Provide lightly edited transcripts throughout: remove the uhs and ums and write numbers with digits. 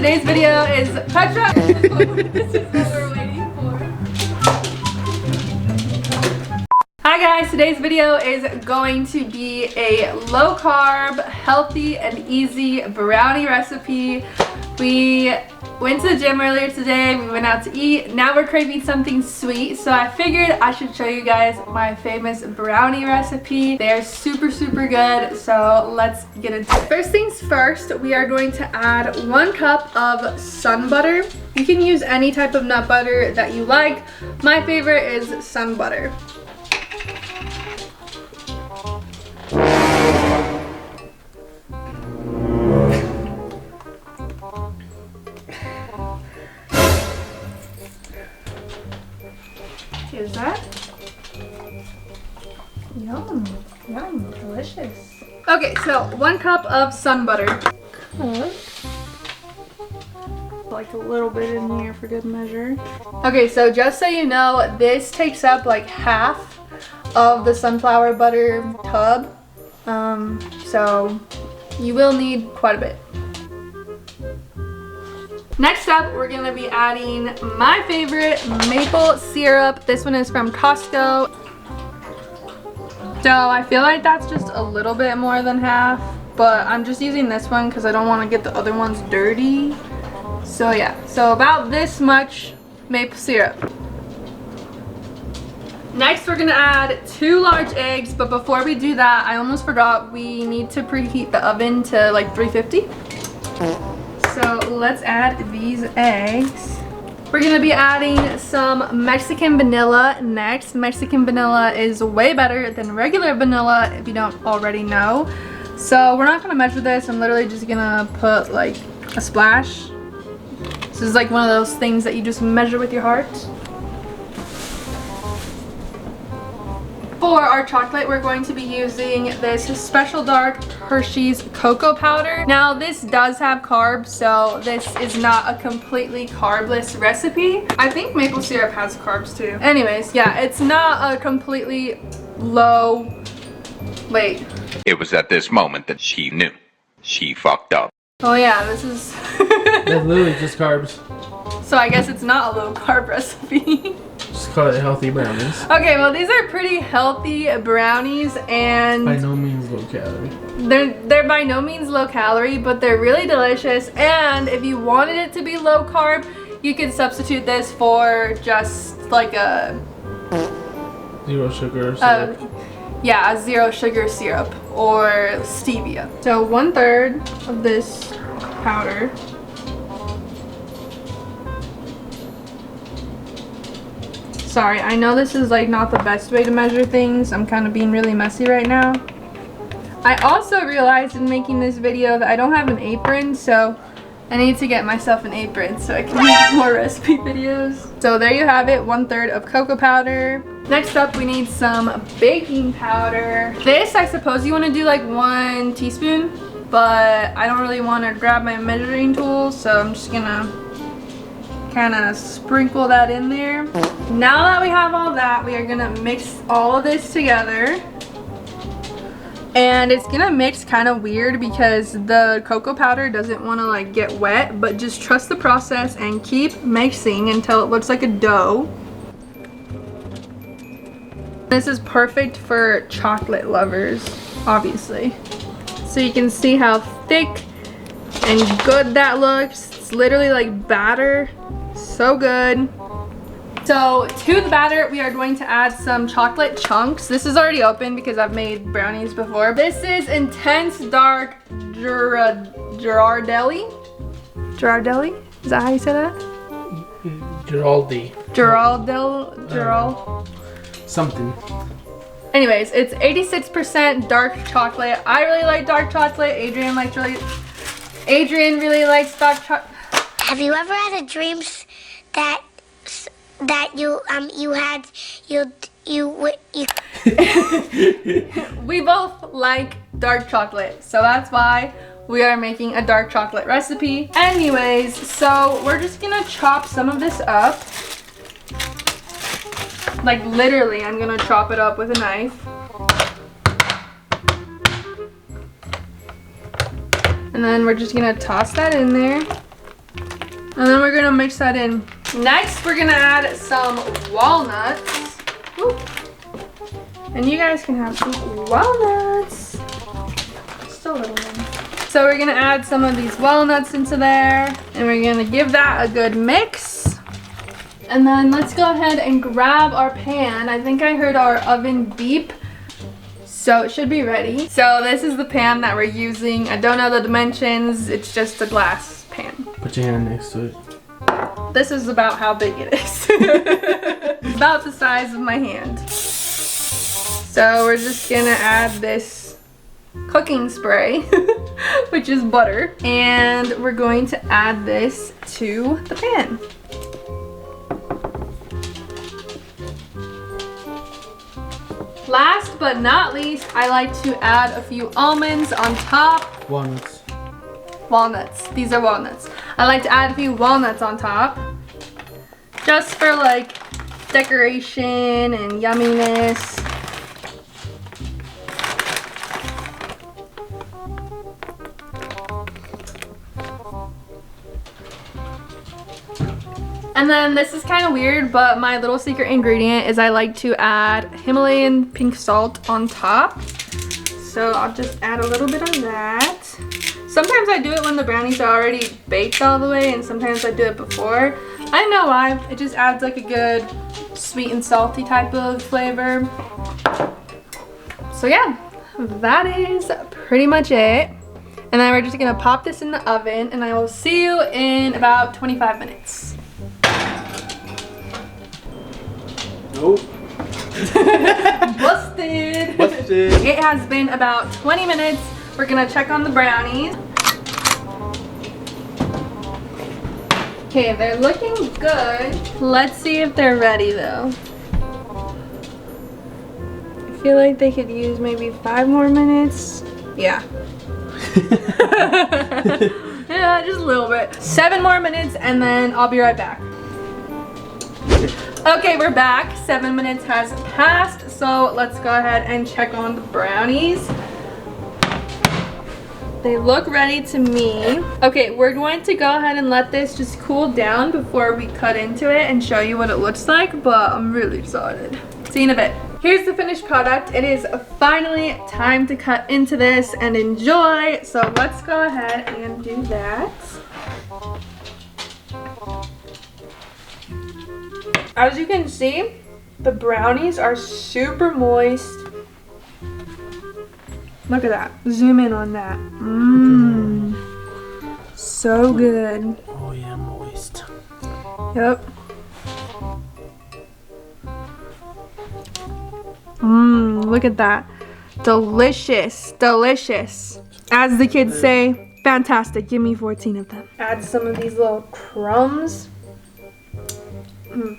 today's video is Petra. This is what we're waiting for. Hi guys, today's video is going to be a low carb, healthy and easy brownie recipe. We went to the gym earlier today, we went out to eat. Now we're craving something sweet, so I figured I should show you guys my famous brownie recipe. They're super good, so let's get into it. First things first, we are going to add 1 cup of sun butter. You can use any type of nut butter that you like. My favorite is sun butter. Is that? Yum, yum, delicious. Okay, so 1 cup of sun butter. Like a little bit in here for good measure. Okay, so just so you know, this takes up like half of the sunflower butter tub. So you will need quite a bit. Next up, we're gonna be adding my favorite maple syrup. This one is from Costco. So I feel like that's just a little bit more than half, but I'm just using this one because I don't want to get the other ones dirty. So yeah, so about this much maple syrup. Next, we're gonna add 2 large eggs, but before we do that, I almost forgot, we need to preheat the oven to like 350. So let's add these eggs. We're gonna be adding some Mexican vanilla next. Mexican vanilla is way better than regular vanilla if you don't already know. So we're not gonna measure this. I'm literally just gonna put like a splash. This is like one of those things that you just measure with your heart. For our chocolate, we're going to be using this special dark Hershey's cocoa powder. Now this does have carbs, so this is not a completely carbless recipe. I think maple syrup has carbs too. Anyways, yeah, it's not a completely low, wait. It was at this moment that she knew. She fucked up. Oh yeah, this is That's literally just carbs. So I guess it's not a low carb recipe. Just call it healthy brownies. Okay, well these are pretty healthy brownies, and By no means low calorie. they're by no means low calorie, but they're really delicious. And if you wanted it to be low carb, you can substitute this for just like a 0 sugar syrup. yeah, a 0 sugar syrup or stevia. So 1/3 of this powder. Sorry, I know this is like not the best way to measure things. I'm kind of being really messy right now. I also realized in making this video that I don't have an apron, so I need to get myself an apron so I can make more recipe videos. So there you have it, 1/3 of cocoa powder. Next up, we need some baking powder. This, I suppose you want to do like 1 teaspoon, but I don't really want to grab my measuring tool, so I'm just gonna kind of sprinkle that in there. Now that we have all that, we are gonna mix all of this together. And it's gonna mix kind of weird because the cocoa powder doesn't want to like get wet, but just trust the process and keep mixing until it looks like a dough. This is perfect for chocolate lovers, obviously. So you can see how thick and good that looks. It's literally like batter. So good. So to the batter, we are going to add some chocolate chunks. This is already open because I've made brownies before. This is Intense Dark Girardelli. Girardelli? Is that how you say that? Giraldi. Giraldelli. Something. Anyways, it's 86% dark chocolate. I really like dark chocolate. Adrian really likes dark chocolate. Have you ever had a dream that We both like dark chocolate, so that's why we are making a dark chocolate recipe. Anyways, so we're just gonna chop some of this up. Like literally, I'm gonna chop it up with a knife. And then we're just gonna toss that in there. And then we're gonna mix that in. Next, we're gonna add some walnuts. Woo. And you guys can have some walnuts. Just a little one. So we're gonna add some of these walnuts into there, and we're gonna give that a good mix. And then let's go ahead and grab our pan. I think I heard our oven beep, so it should be ready. So this is the pan that we're using. I don't know the dimensions, it's just a glass pan. Put your hand next to it. This is about how big it is. About the size of my hand. So we're just gonna add this cooking spray, which is butter, and we're going to add this to the pan. Last but not least, I like to add a few almonds on top. Walnuts. Walnuts. These are walnuts. I like to add a few walnuts on top, just for like decoration and yumminess. And then this is kind of weird, but my little secret ingredient is I like to add Himalayan pink salt on top. So I'll just add a little bit of that. Sometimes I do it when the brownies are already baked all the way, and sometimes I do it before. I don't know why, it just adds like a good sweet and salty type of flavor. So yeah, that is pretty much it. And then we're just gonna pop this in the oven, and I will see you in about 25 minutes. Nope. Busted. Busted. It has been about 20 minutes. We're gonna check on the brownies. Okay, they're looking good. Let's see if they're ready though. I feel like they could use maybe 5 more minutes. Yeah. Yeah, just a little bit. 7 more minutes and then I'll be right back. Okay, we're back. 7 minutes has passed, so let's go ahead and check on the brownies. They look ready to me. Okay, we're going to go ahead and let this just cool down before we cut into it and show you what it looks like, but I'm really excited. See you in a bit. Here's the finished product. It is finally time to cut into this and enjoy, so let's go ahead and do that. As you can see, the brownies are super moist. Look at that. Zoom in on that. Mmm. So good. Oh yeah, moist. Yep. Mmm, look at that. Delicious. Delicious. As the kids say, fantastic. Give me 14 of them. Add some of these little crumbs.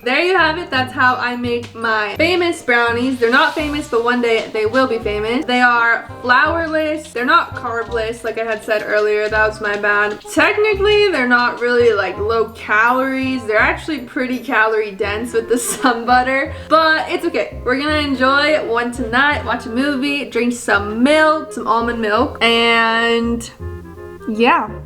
There you have it. That's how I make my famous brownies. They're not famous, but one day they will be famous. They are flourless. They're not carbless, like I had said earlier. That was my bad. Technically, they're not really like low calories. They're actually pretty calorie dense with the sun butter, but it's okay. We're gonna enjoy one tonight, watch a movie, drink some milk, some almond milk, and yeah.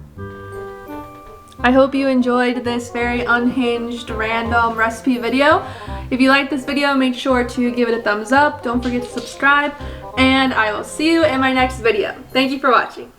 I hope you enjoyed this very unhinged random recipe video. If you liked this video, make sure to give it a thumbs up. Don't forget to subscribe, and I will see you in my next video. Thank you for watching.